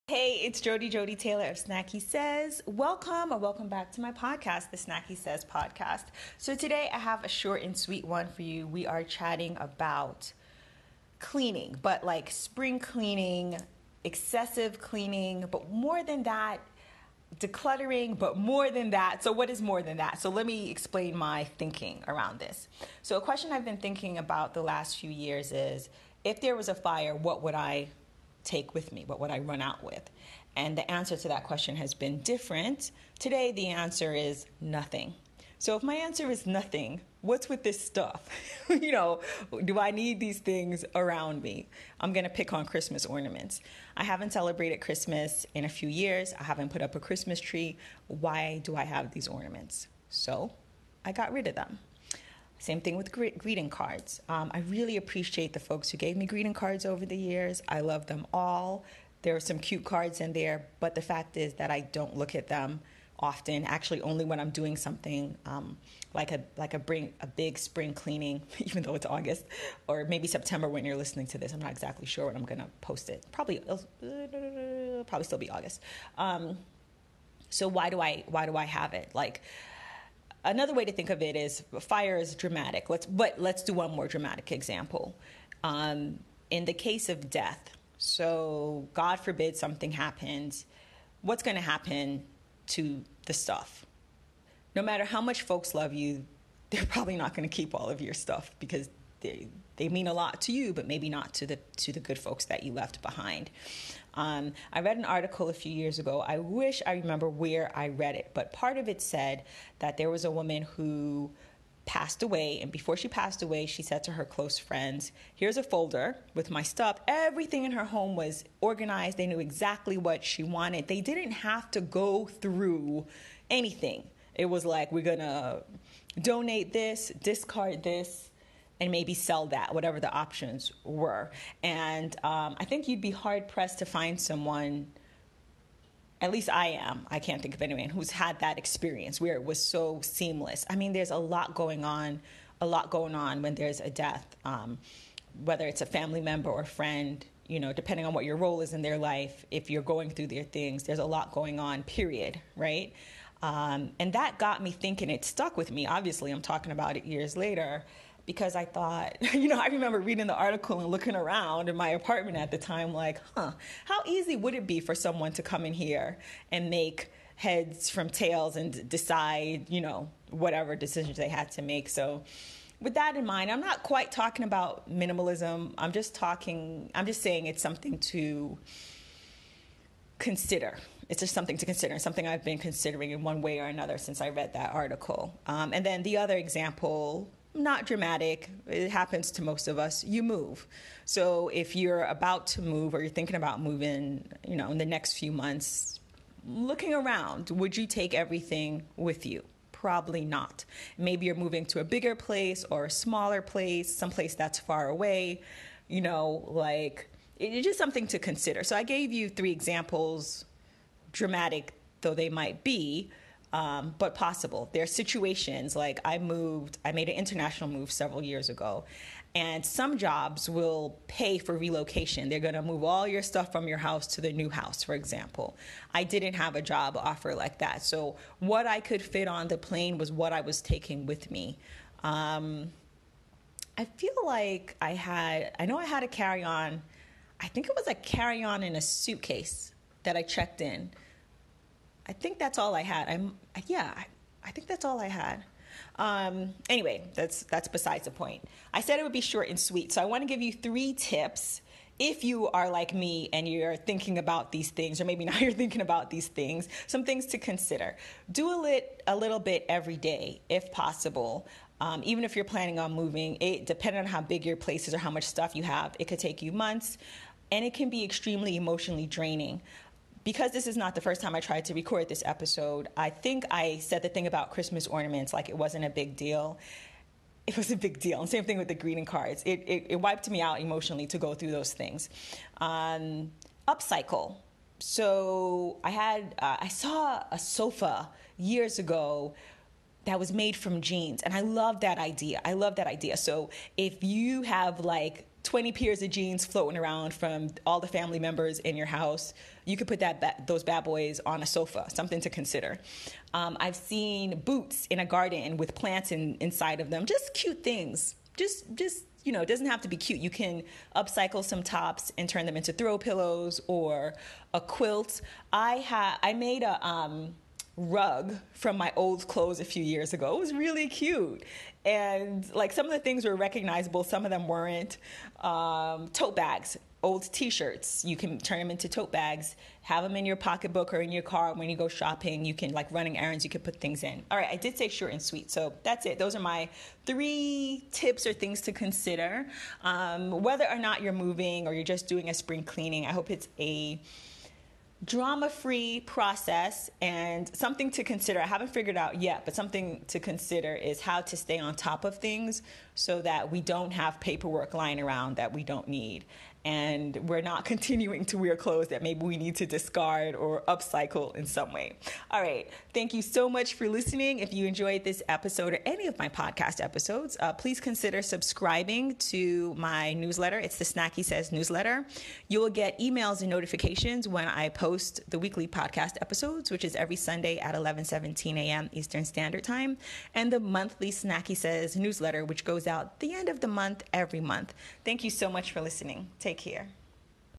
Hey, it's Joddie Taylor of SnackySays. Welcome back to my podcast, the SnackySays podcast. So today I have a short and sweet one for you. We are chatting about cleaning, but like spring cleaning, excessive cleaning, but more than that, decluttering, but more than that. So what is more than that? So let me explain my thinking around this. So a question I've been thinking about the last few years is, if there was a fire, what would I take with me? What would I run out with? And the answer to that question has been different. Today, the answer is nothing. So if my answer is nothing, what's with this stuff? Do I need these things around me? I'm going to pick on Christmas ornaments. I haven't celebrated Christmas in a few years. I haven't put up a Christmas tree. Why do I have these ornaments? So I got rid of them. Same thing with greeting cards. I really appreciate the folks who gave me greeting cards over the years. I love them all. There are some cute cards in there, but the fact is that I don't look at them often. Actually, only when I'm doing something like a big spring cleaning, even though it's August, or maybe September when you're listening to this. I'm not exactly sure when I'm gonna post it. Probably still be August. So why do I have it? Another way to think of it is fire is dramatic. Let's do one more dramatic example. In the case of death, so God forbid something happens, what's going to happen to the stuff? No matter how much folks love you, they're probably not going to keep all of your stuff because they mean a lot to you, but maybe not to the good folks that you left behind. I read an article a few years ago. I wish I remember where I read it, but part of it said that there was a woman who passed away, and before she passed away, she said to her close friends, here's a folder with my stuff. Everything in her home was organized. They knew exactly what she wanted. They didn't have to go through anything. It was like, we're going to donate this, discard this, and maybe sell that, whatever the options were. And I think you'd be hard-pressed to find someone, at least I am, I can't think of anyone, who's had that experience where it was so seamless. I mean, there's a lot going on when there's a death, whether it's a family member or friend, depending on what your role is in their life. If you're going through their things, there's a lot going on, period, right? And that got me thinking. It stuck with me. Obviously, I'm talking about it years later, because I thought, I remember reading the article and looking around in my apartment at the time like, how easy would it be for someone to come in here and make heads from tails and decide, whatever decisions they had to make. So with that in mind, I'm not quite talking about minimalism. I'm just saying it's something to consider. It's just something to consider, something I've been considering in one way or another since I read that article. And then the other example, not dramatic, it happens to most of us, you move. So if you're about to move or you're thinking about moving, in the next few months, looking around, would you take everything with you? Probably not. Maybe you're moving to a bigger place or a smaller place, someplace that's far away, it's just something to consider. So I gave you 3 examples, dramatic though they might be, but possible. There are situations like I made an international move several years ago, and some jobs will pay for relocation. They're going to move all your stuff from your house to the new house, for example. I didn't have a job offer like that. So what I could fit on the plane was what I was taking with me. I feel like I had a carry-on. I think it was a carry-on in a suitcase that I checked in. I think that's all I had. I think that's all I had. Anyway, that's besides the point. I said it would be short and sweet. So I want to give you 3 tips if you are like me and you're thinking about these things, or maybe now you're thinking about these things, some things to consider. Do a little bit every day, if possible. Even if you're planning on moving, depending on how big your place is or how much stuff you have, it could take you months, and it can be extremely emotionally draining. Because this is not the first time I tried to record this episode, I think I said the thing about Christmas ornaments like it wasn't a big deal. It was a big deal. And same thing with the greeting cards. It wiped me out emotionally to go through those things. Upcycle. So I saw a sofa years ago that was made from jeans, and I love that idea. So if you have 20 pairs of jeans floating around from all the family members in your house. You could put those bad boys on a sofa, something to consider. I've seen boots in a garden with plants inside of them, just cute things. Just it doesn't have to be cute. You can upcycle some tops and turn them into throw pillows or a quilt. I made a rug from my old clothes a few years ago. It was really cute. And like some of the things were recognizable, some of them weren't. Tote bags, old t-shirts, you can turn them into tote bags, have them in your pocketbook or in your car. When you go shopping, you can, like running errands, you can put things in. All right, I did say short and sweet, so that's it. Those are my 3 tips or things to consider. Whether or not you're moving or you're just doing a spring cleaning, I hope it's a drama-free process. And something to consider, I haven't figured out yet, but something to consider is how to stay on top of things so that we don't have paperwork lying around that we don't need. And we're not continuing to wear clothes that maybe we need to discard or upcycle in some way. All right. Thank you so much for listening. If you enjoyed this episode or any of my podcast episodes, please consider subscribing to my newsletter. It's the SnackySays newsletter. You will get emails and notifications when I post the weekly podcast episodes, which is every Sunday at 11:17 a.m. Eastern Standard Time, and the monthly SnackySays newsletter, which goes out the end of the month every month. Thank you so much for listening. Take care.